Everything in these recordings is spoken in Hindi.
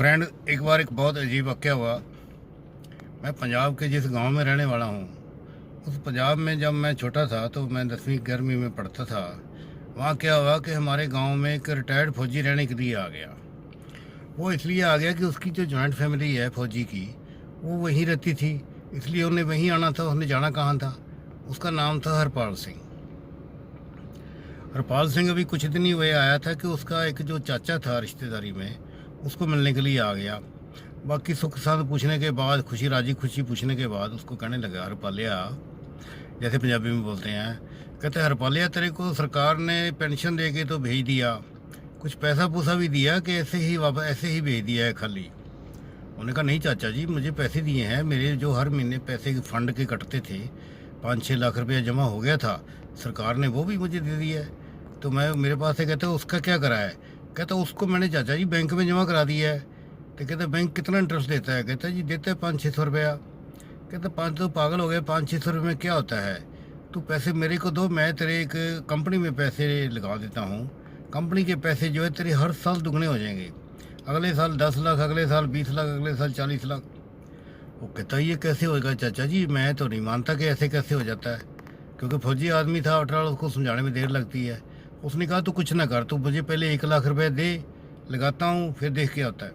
फ्रेंड, एक बार एक बहुत अजीब वाक़या हुआ। मैं पंजाब के जिस गांव में रहने वाला हूं, उस पंजाब में जब मैं छोटा था तो मैं 10वीं 11वीं में पढ़ता था। वहाँ क्या हुआ कि हमारे गांव में एक रिटायर्ड फौजी रहने के लिए आ गया। वो इसलिए आ गया कि उसकी जो जॉइंट फैमिली है फौजी की, वो वहीं रहती थी, इसलिए उन्हें वहीं आना था। उसने जाना कहाँ था? उसका नाम था हरपाल सिंह। हरपाल सिंह अभी कुछ दिन ही हुए आया था कि उसका एक जो चाचा था रिश्तेदारी में, उसको मिलने के लिए आ गया। बाकी सुख साथ पूछने के बाद, खुशी राजी खुशी पूछने के बाद उसको कहने लगा, हरपालिया, जैसे पंजाबी में बोलते हैं, कहते हरपालिया, तेरे को सरकार ने पेंशन दे के तो भेज दिया, कुछ पैसा पूसा भी दिया कि ऐसे ही वापस ऐसे ही भेज दिया है खाली? उन्होंने कहा, नहीं चाचा जी, मुझे पैसे दिए हैं। मेरे जो हर महीने पैसे फंड के कटते थे, 5-6 लाख रुपया जमा हो गया था, सरकार ने वो भी मुझे दे दिया है। तो मैं मेरे पास से कहते उसका क्या करा है? कहता उसको मैंने चाचा जी बैंक में जमा करा दिया है। तो कहते बैंक कितना इंटरेस्ट देता है? कहता जी देता है 500-600 रुपया। कहता 5 तो पागल हो गया, 500-600 रुपये में क्या होता है? तू पैसे मेरे को दो, मैं तेरे एक कंपनी में पैसे लगा देता हूँ। कंपनी के पैसे जो है तेरे हर साल दुगने हो जाएंगे। अगले साल 10 लाख, अगले साल 20 लाख, अगले साल 40 लाख। वो कहता ये कैसे होएगा चाचा जी? मैं तो नहीं मानता कि ऐसे कैसे हो जाता है, क्योंकि फौजी आदमी था, अठारह, उसको समझाने में देर लगती है। उसने कहा तू कुछ ना कर, तू मुझे पहले 1 लाख रुपए दे, लगाता हूँ, फिर देख क्या होता है।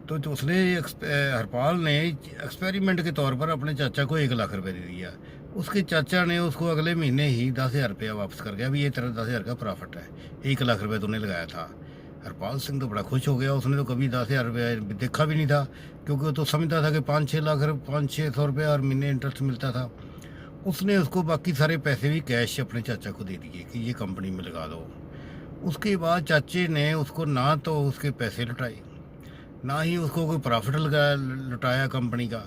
तो जो उसने हरपाल ने एक्सपेरिमेंट के तौर पर अपने चाचा को 1 लाख रुपए दे दिया। उसके चाचा ने उसको अगले महीने ही 10,000 रुपया वापस कर गया। अभी ये तेरा 10,000 का प्रॉफिट है, 1 लाख रुपये तूने लगाया था। हरपाल सिंह तो बड़ा खुश हो गया। उसने तो कभी 10,000 रुपया देखा भी नहीं था, क्योंकि वो तो समझता था कि 5-6 लाख 500-600 रुपये हर महीने इंटरेस्ट मिलता था। उसने उसको बाकी सारे पैसे भी कैश अपने चाचा को दे दिए कि ये कंपनी में लगा दो। उसके बाद चाचे ने उसको ना तो उसके पैसे लुटाए, ना ही उसको कोई प्रॉफिट लुटाया कंपनी का।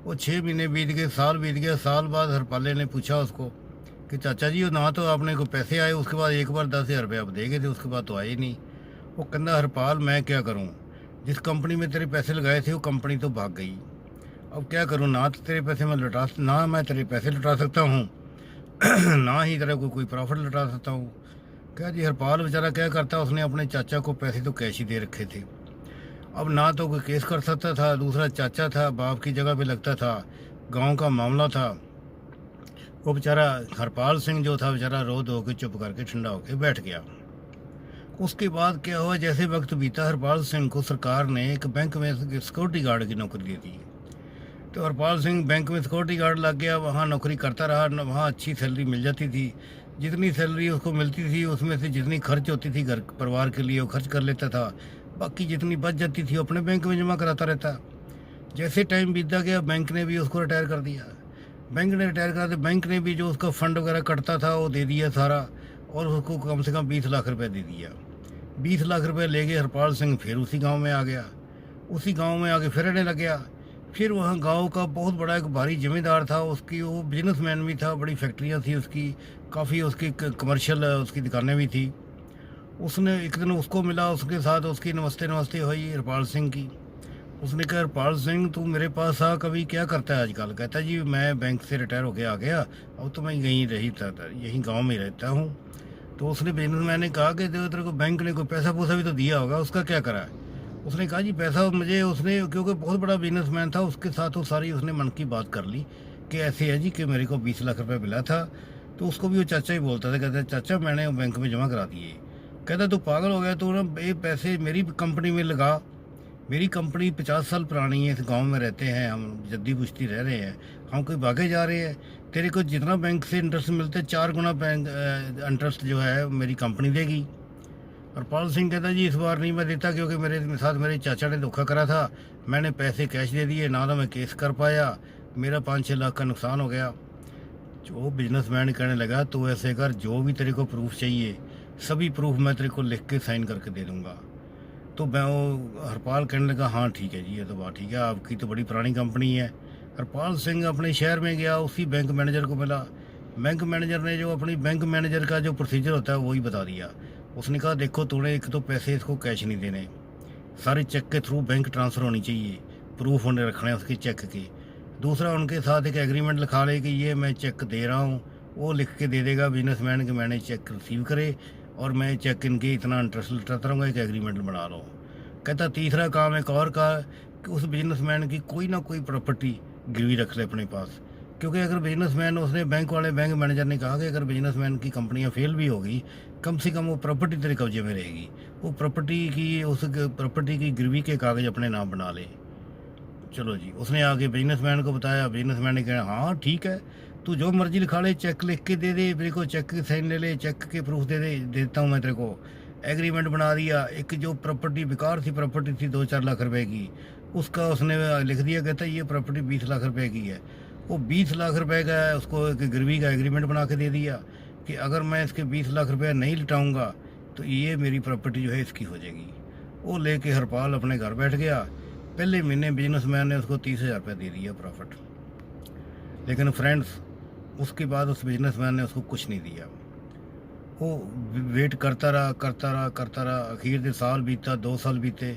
वो 6 महीने बीत गए, साल बीत गया। साल बाद हरपाले ने पूछा उसको कि चाचा जी, ना तो आपने को पैसे आए, उसके बाद एक बार 10,000 रुपये आप दे गए थे, उसके बाद तो आए ही नहीं। वो कहना, हरपाल मैं क्या करूं, जिस कंपनी में तेरे पैसे लगाए थे वो कंपनी तो भाग गई। अब क्या करूं, ना तो तेरे पैसे ना मैं तेरे पैसे लुटा सकता हूं, ना ही तेरे को कोई प्रॉफिट लुटा सकता हूं। क्या जी, हरपाल बेचारा क्या करता, उसने अपने चाचा को पैसे तो कैश ही दे रखे थे। अब ना तो कोई केस कर सकता था, दूसरा चाचा था, बाप की जगह पे लगता था, गांव का मामला था। वो बेचारा हरपाल सिंह जो था, बेचारा रो धो के चुप करके ठंडा होके बैठ गया। उसके बाद क्या हुआ, जैसे वक्त बीता, हरपाल सिंह को सरकार ने एक बैंक में सिक्योरिटी गार्ड की नौकरी दे दी। तो हरपाल सिंह बैंक में सिक्योरिटी गार्ड लग गया, वहाँ नौकरी करता रहा। वहाँ अच्छी सैलरी मिल जाती थी। जितनी सैलरी उसको मिलती थी, उसमें से जितनी खर्च होती थी घर परिवार के लिए, वो खर्च कर लेता था। बाकी जितनी बच जाती थी वो अपने बैंक में जमा कराता रहता। जैसे टाइम बीतता गया, बैंक ने भी उसको रिटायर कर दिया। बैंक ने रिटायर करा, तो बैंक ने भी जो उसका फंड वगैरह कटता था वो दे दिया सारा, और उसको कम से कम 20 लाख रुपये दे दिया। 20 लाख रुपये ले गए। हरपाल सिंह फिर उसी गाँव में आ गया। उसी गाँव में आके फिर रहने लग गया। फिर वहाँ गांव का बहुत बड़ा एक भारी जमींदार था, उसकी वो बिजनेसमैन भी था, बड़ी फैक्ट्रियाँ थी उसकी, काफ़ी उसकी कमर्शियल उसकी दुकानें भी थी। उसने एक दिन उसको मिला, उसके साथ उसकी नमस्ते नमस्ते हुई हरपाल सिंह की। उसने कहा, हरपाल सिंह तू मेरे पास आ, कभी क्या करता है आजकल? कहता जी मैं बैंक से रिटायर होके आ गया, अब तो मैं यहीं रही था, यहीं गाँव में रहता हूँ। तो उसने बिजनेसमैन ने कहा कि तेरे को बैंक ने कोई पैसा पूसा भी तो दिया होगा, उसका क्या करा है? उसने कहा जी पैसा मुझे, उसने क्योंकि बहुत बड़ा बिजनेसमैन था, उसके साथ वो सारी उसने मन की बात कर ली कि ऐसे है जी कि मेरे को 20 लाख रुपए मिला था। तो उसको भी वो चाचा ही बोलता था, कहता चाचा मैंने बैंक में जमा करा दिए। कहता तू पागल हो गया, तू ना ये पैसे मेरी कंपनी में लगा। मेरी कंपनी 50 साल पुरानी है, इस गाँव में रहते हैं हम, जद्दी पुश्ती रह रहे हैं, हम कोई भागे जा रहे हैं? तेरे को जितना बैंक से इंटरेस्ट मिलता है, 4 गुना बैंक इंटरेस्ट जो है मेरी कंपनी देगी। हरपाल सिंह कहता जी इस बार नहीं मैं देता, क्योंकि मेरे साथ मेरे चाचा ने धोखा करा था। मैंने पैसे कैश दे दिए, ना तो मैं केस कर पाया, मेरा 5-6 लाख का नुकसान हो गया। जो बिजनेसमैन कहने लगा, तो ऐसे कर, जो भी तेरे को प्रूफ चाहिए सभी प्रूफ मैं तेरे को लिख के साइन करके दे दूँगा। तो मैं वो हरपाल कहने लगा, हाँ ठीक है जी, ये तो बात ठीक है, आपकी तो बड़ी पुरानी कंपनी है। हरपाल सिंह अपने शहर में गया, उसी बैंक मैनेजर को मिला। बैंक मैनेजर ने जो अपनी बैंक मैनेजर का जो प्रोसीजर होता है वही बता दिया। उसने कहा देखो, तूने एक तो पैसे इसको कैश नहीं देने, सारे चेक के थ्रू बैंक ट्रांसफ़र होनी चाहिए, प्रूफ होने रखने उसके चेक के। दूसरा, उनके साथ एक एग्रीमेंट लिखा ले कि ये मैं चेक दे रहा हूँ, वो लिख के दे देगा बिजनेसमैन कि मैंने चेक रिसीव करे और मैं चेक इनके इतना इंटरेस्ट लुटाता रहूँगा, एक एग्रीमेंट बना लो। कहता तीसरा काम एक और का कि उस बिजनेसमैन की कोई ना कोई प्रॉपर्टी गिरवी रख ले अपने पास, क्योंकि अगर बिजनेसमैन उसने बैंक मैनेजर ने कहा कि अगर बिजनेसमैन की कंपनियां फेल भी होगी, कम से कम वो प्रॉपर्टी तेरे कब्जे में रहेगी, वो प्रॉपर्टी की गिरवी के कागज़ अपने नाम बना ले। चलो जी, उसने आगे बिजनेसमैन को बताया। बिजनेसमैन ने कहा हाँ ठीक है, तू जो मर्जी लिखा ले, चेक लिख के दे दे मेरे को, चेक की साइन ले ले, चेक के प्रूफ देता हूँ मैं तेरे को। एग्रीमेंट बना दिया। एक जो प्रॉपर्टी बेकार थी, प्रॉपर्टी थी 2-4 लाख रुपए की, उसका उसने लिख दिया, कहता ये प्रॉपर्टी 20 लाख रुपए की है। वो 20 लाख रुपए का है, उसको एक गिरवी का एग्रीमेंट बना के दे दिया कि अगर मैं इसके 20 लाख रुपए नहीं लौटाऊंगा तो ये मेरी प्रॉपर्टी जो है इसकी हो जाएगी। वो लेके हरपाल अपने घर बैठ गया। पहले महीने बिजनेसमैन ने उसको 30,000 रुपये दे दिया प्रॉफिट। लेकिन फ्रेंड्स, उसके बाद उस बिजनेसमैन ने उसको कुछ नहीं दिया। वो वेट करता रहा। आखिर से साल बीता, 2 साल बीते,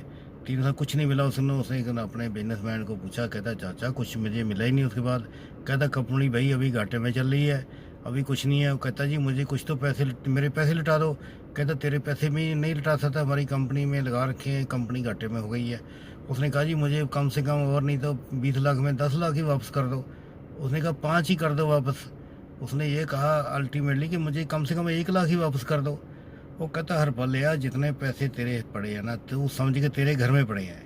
3 साल, कुछ नहीं मिला। उसने अपने बिजनेसमैन को पूछा, कहता चाचा कुछ मुझे मिला ही नहीं। उसके बाद कहता कंपनी भाई अभी घाटे में चल रही है, अभी कुछ नहीं है। वो कहता जी मुझे कुछ तो मेरे पैसे लौटा दो। कहता तेरे पैसे भी नहीं लौटा सकता, हमारी कंपनी में लगा रखे हैं, कंपनी घाटे में हो गई है। उसने कहा जी मुझे कम से कम और नहीं तो 20 लाख में 10 लाख ही वापस कर दो। उसने कहा 5 ही कर दो वापस। उसने ये कहा अल्टीमेटली कि मुझे कम से कम 1 लाख ही वापस कर दो। वो कहता हरपाल यार, जितने पैसे तेरे पड़े हैं ना, तो समझ के तेरे घर में पड़े हैं,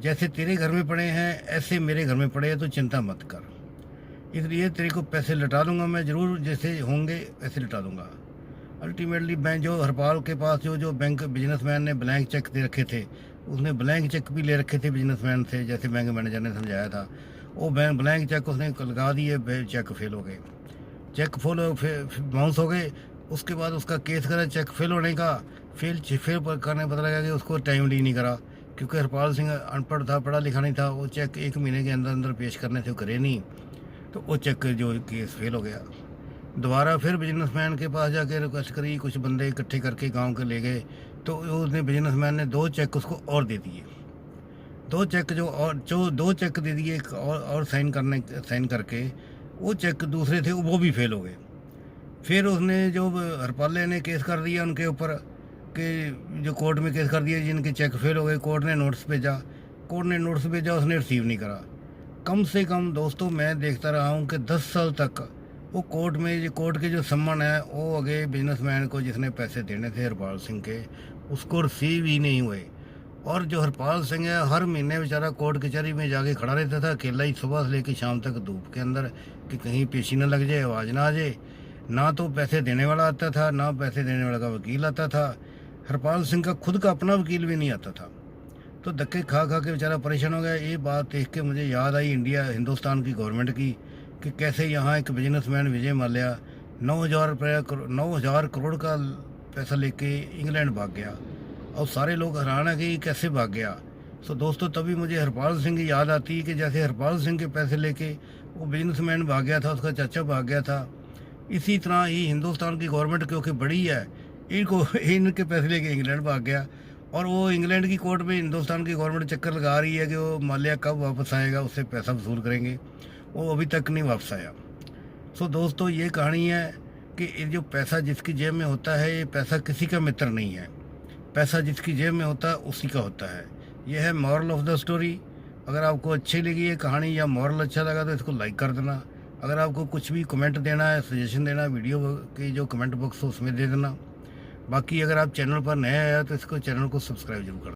जैसे तेरे घर में पड़े हैं ऐसे मेरे घर में पड़े हैं, तो चिंता मत कर, इसलिए तेरे को पैसे लौटा दूंगा मैं, ज़रूर जैसे होंगे वैसे लौटा दूंगा। अल्टीमेटली बैंक जो हरपाल के पास जो बैंक बिजनेसमैन ने ब्लैंक चेक दे रखे थे, उसने ब्लैंक चेक भी ले रखे थे बिजनेसमैन से, जैसे बैंक मैनेजर ने समझाया था। वो ब्लैंक चेक उसने लगा दिए, चेक फेल हो गए, चेक बाउंस हो गए। उसके बाद उसका केस करा चेक फेल होने का। फेल करने पता लगा कि उसको टाइमली नहीं करा, क्योंकि हरपाल सिंह अनपढ़ था, पढ़ा लिखा नहीं था। वो चेक 1 महीने के अंदर अंदर पेश करने थे, वो करे नहीं, तो वो चेक जो केस फेल हो गया। दोबारा फिर बिजनेसमैन के पास जाके रिक्वेस्ट करी, कुछ बंदे इकट्ठे करके गांव के ले गए, तो उसने बिजनेसमैन ने 2 चेक उसको और दे दिए। 2 चेक दे दिए, एक और साइन करके। वो चेक दूसरे थे वो भी फेल हो गए। फिर उसने जो हरपाले ने केस कर दिया उनके ऊपर, कि जो कोर्ट में केस कर दिया जिनके चेक फेल हो गए। कोर्ट ने नोटिस भेजा, उसने रिसीव नहीं करा। कम से कम दोस्तों मैं देखता रहा हूँ कि 10 साल तक वो कोर्ट के जो सम्मन है वो आगे बिजनेसमैन को जिसने पैसे देने थे हरपाल सिंह के, उसको रिसीव ही नहीं हुए। और जो हरपाल सिंह है, हर महीने बेचारा कोर्ट कचहरी में जाके खड़ा रहता था अकेला ही, सुबह से लेकर शाम तक धूप के अंदर, कि कहीं पेशी ना लग जाए, आवाज़ ना आ जाए। ना तो पैसे देने वाला आता था, ना पैसे देने वाला का वकील आता था। हरपाल सिंह का खुद का अपना वकील भी नहीं आता था। तो धक्के खा के बेचारा परेशान हो गया। ये बात देख के मुझे याद आई हिंदुस्तान की गवर्नमेंट की, कि कैसे यहाँ एक बिजनेसमैन विजय माल्या 9,000 करोड़ का पैसा लेके इंग्लैंड भाग गया, और सारे लोग हैरान है कि ये कैसे भाग गया। तो दोस्तों तभी मुझे हरपाल सिंह की याद आती है कि जैसे हरपाल सिंह के पैसे लेके वो बिजनेसमैन भाग गया था, उसका चाचा भाग गया था, इसी तरह ही हिंदुस्तान की गवर्नमेंट क्योंकि बड़ी है, इनके पैसे लेके इंग्लैंड भाग गया। और वो इंग्लैंड की कोर्ट में हिंदुस्तान की गवर्नमेंट चक्कर लगा रही है कि वो माल्या कब वापस आएगा, उससे पैसा वसूल करेंगे। वो अभी तक नहीं वापस आया। सो दोस्तों ये कहानी है कि ये जो पैसा जिसकी जेब में होता है, ये पैसा किसी का मित्र नहीं है। पैसा जिसकी जेब में होता है उसी का होता है। यह है मॉरल ऑफ द स्टोरी। अगर आपको अच्छी लगी ये कहानी या मॉरल अच्छा लगा तो इसको लाइक कर देना। अगर आपको कुछ भी कमेंट देना है, सजेशन देना, वीडियो की जो कमेंट बॉक्स हो उसमें दे देना। बाकी अगर आप चैनल पर नए आए तो इसको चैनल को सब्सक्राइब जरूर कर